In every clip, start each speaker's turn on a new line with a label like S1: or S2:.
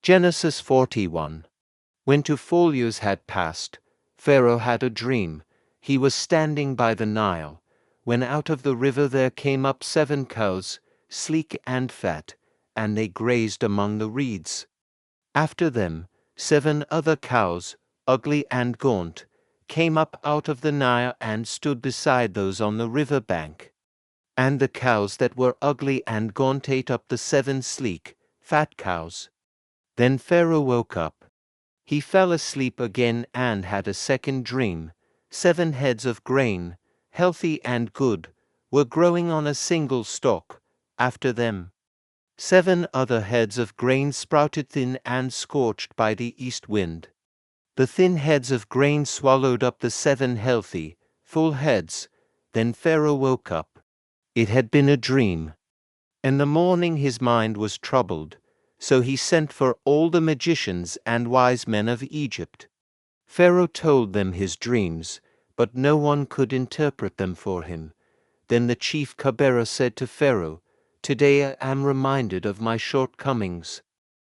S1: Genesis 41. When 4 years had passed, Pharaoh had a dream. He was standing by the Nile, when out of the river there came up 7 cows, sleek and fat, and they grazed among the reeds. After them 7 other cows, ugly and gaunt, came up out of the Nile and stood beside those on the river bank. And the cows that were ugly and gaunt ate up the 7 sleek, fat cows. Then Pharaoh woke up. He fell asleep again and had a second dream. 7 heads of grain, healthy and good, were growing on a single stalk. After them 7 other heads of grain sprouted thin and scorched by the east wind. The thin heads of grain swallowed up the 7 healthy, full heads. Then Pharaoh woke up. It had been a dream. In the morning his mind was troubled, so he sent for all the magicians and wise men of Egypt. Pharaoh told them his dreams, but no one could interpret them for him. Then the chief cupbearer said to Pharaoh, "Today I am reminded of my shortcomings.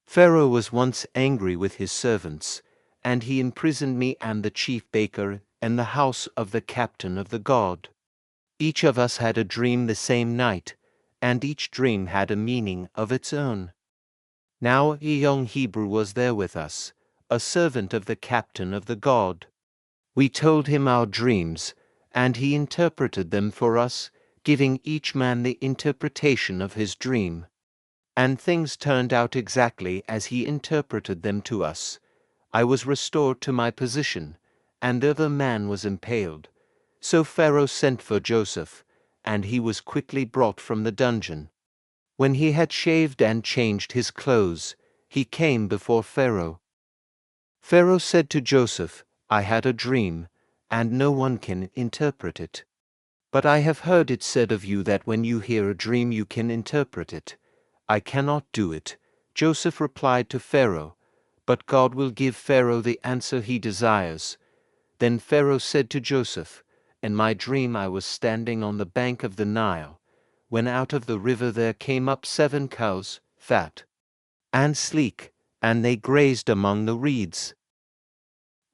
S1: Pharaoh was once angry with his servants, and he imprisoned me and the chief baker in the house of the captain of the guard. Each of us had a dream the same night, and each dream had a meaning of its own. Now a young Hebrew was there with us, a servant of the captain of the guard. We told him our dreams, and he interpreted them for us, giving each man the interpretation of his dream. And things turned out exactly as he interpreted them to us. I was restored to my position, and the other man was impaled. So Pharaoh sent for Joseph, and he was quickly brought from the dungeon. When he had shaved and changed his clothes, he came before Pharaoh. Pharaoh said to Joseph, "I had a dream, and no one can interpret it. But I have heard it said of you that when you hear a dream you can interpret it. I cannot do it." Joseph replied to Pharaoh, "But God will give Pharaoh the answer he desires." Then Pharaoh said to Joseph, "In my dream I was standing on the bank of the Nile, when out of the river there came up 7 cows, fat and sleek, and they grazed among the reeds.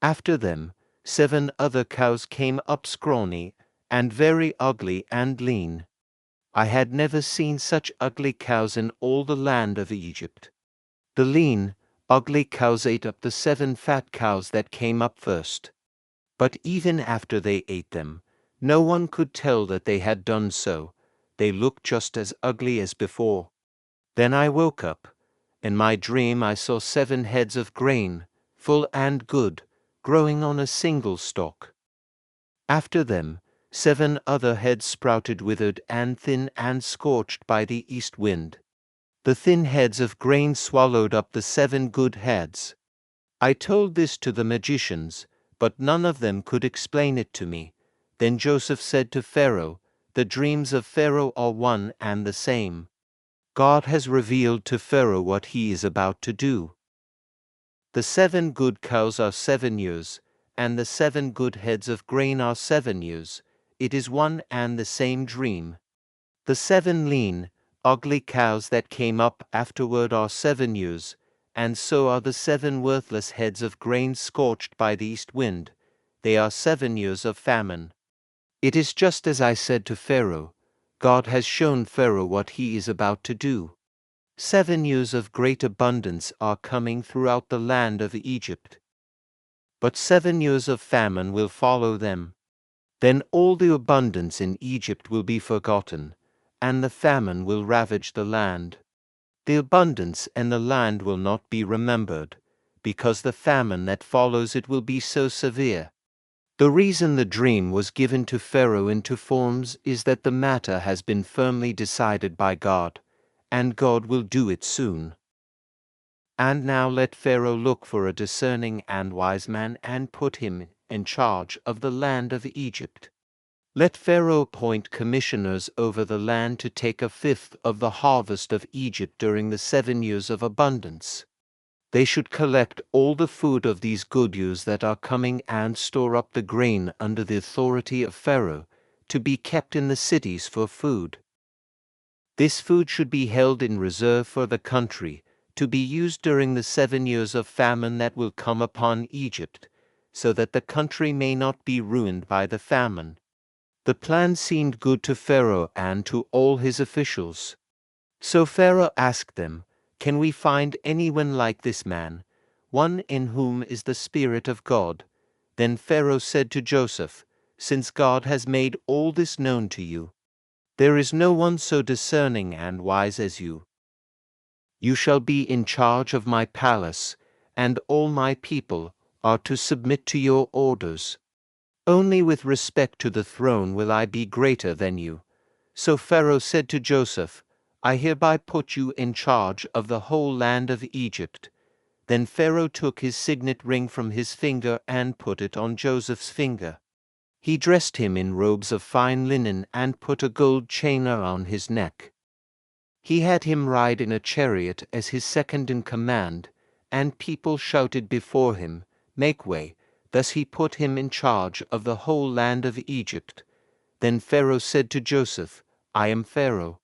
S1: After them 7 other cows came up scrawny, and very ugly and lean. I had never seen such ugly cows in all the land of Egypt. The lean, ugly cows ate up the 7 fat cows that came up first. But even after they ate them, no one could tell that they had done so. They looked just as ugly as before. Then I woke up. In my dream I saw 7 heads of grain, full and good, growing on a single stalk. After them 7 other heads sprouted withered and thin and scorched by the east wind. The thin heads of grain swallowed up the 7 good heads. I told this to the magicians, but none of them could explain it to me. Then Joseph said to Pharaoh, "The dreams of Pharaoh are one and the same. God has revealed to Pharaoh what he is about to do. The 7 good cows are 7 years, and the 7 good heads of grain are 7 years. It is one and the same dream. The 7 lean, ugly cows that came up afterward are 7 years, and so are the 7 worthless heads of grain scorched by the east wind. They are 7 years of famine. It is just as I said to Pharaoh. God has shown Pharaoh what he is about to do. 7 years of great abundance are coming throughout the land of Egypt. But 7 years of famine will follow them. Then all the abundance in Egypt will be forgotten, and the famine will ravage the land. The abundance in the land will not be remembered, because the famine that follows it will be so severe. The reason the dream was given to Pharaoh in 2 forms is that the matter has been firmly decided by God, and God will do it soon. And now let Pharaoh look for a discerning and wise man and put him in charge of the land of Egypt. Let Pharaoh appoint commissioners over the land to take 1/5 of the harvest of Egypt during the 7 years of abundance. They should collect all the food of these good years that are coming and store up the grain under the authority of Pharaoh, to be kept in the cities for food. This food should be held in reserve for the country, to be used during the 7 years of famine that will come upon Egypt, so that the country may not be ruined by the famine. The plan seemed good to Pharaoh and to all his officials. So Pharaoh asked them, "Can we find anyone like this man, one in whom is the Spirit of God?" Then Pharaoh said to Joseph, "Since God has made all this known to you, there is no one so discerning and wise as you. You shall be in charge of my palace, and all my people are to submit to your orders. Only with respect to the throne will I be greater than you." So Pharaoh said to Joseph, "I hereby put you in charge of the whole land of Egypt." Then Pharaoh took his signet ring from his finger and put it on Joseph's finger. He dressed him in robes of fine linen and put a gold chain around his neck. He had him ride in a chariot as his second in command, and people shouted before him, "Make way!" Thus he put him in charge of the whole land of Egypt. Then Pharaoh said to Joseph, "I am Pharaoh,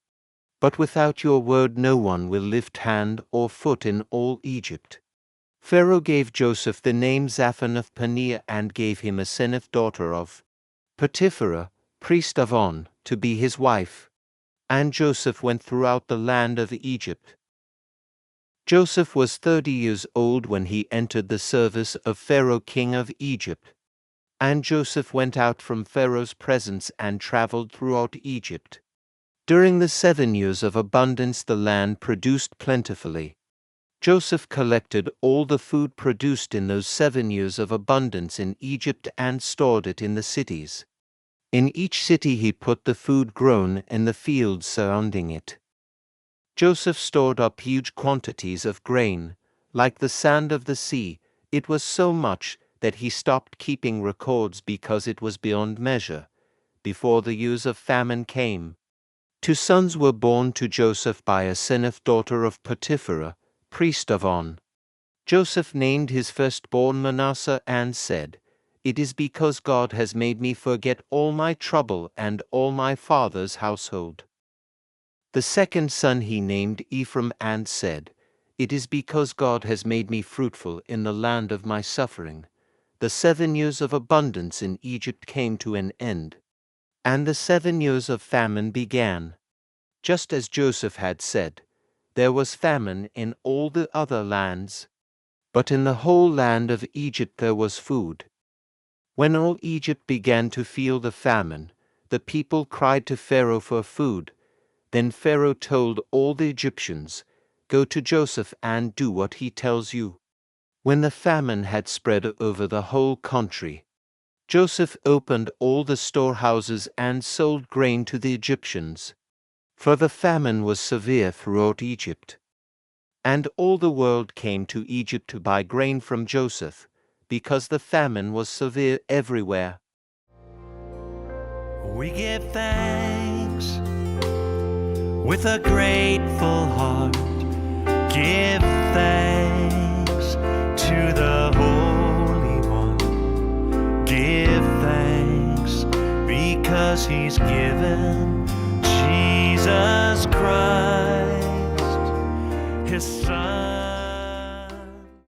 S1: but without your word no one will lift hand or foot in all Egypt." Pharaoh gave Joseph the name Zaphenath-Paneah and gave him Asenath, daughter of Potipherah, priest of On, to be his wife. And Joseph went throughout the land of Egypt. Joseph was 30 years old when he entered the service of Pharaoh king of Egypt. And Joseph went out from Pharaoh's presence and traveled throughout Egypt. During the 7 years of abundance the land produced plentifully. Joseph collected all the food produced in those 7 years of abundance in Egypt and stored it in the cities. In each city he put the food grown in the fields surrounding it. Joseph stored up huge quantities of grain, like the sand of the sea. It was so much that he stopped keeping records because it was beyond measure, before the years of famine came. 2 sons were born to Joseph by Asenath, daughter of Potipherah, priest of On. Joseph named his firstborn Manasseh and said, "It is because God has made me forget all my trouble and all my father's household." The second son he named Ephraim and said, "It is because God has made me fruitful in the land of my suffering." The 7 years of abundance in Egypt came to an end, and the 7 years of famine began. Just as Joseph had said, there was famine in all the other lands, but in the whole land of Egypt there was food. When all Egypt began to feel the famine, the people cried to Pharaoh for food. Then Pharaoh told all the Egyptians, "Go to Joseph and do what he tells you." When the famine had spread over the whole country, Joseph opened all the storehouses and sold grain to the Egyptians. For the famine was severe throughout Egypt. And all the world came to Egypt to buy grain from Joseph, because the famine was severe everywhere.
S2: We give thanks with a grateful heart. Give thanks to the Holy One. Give thanks because He's given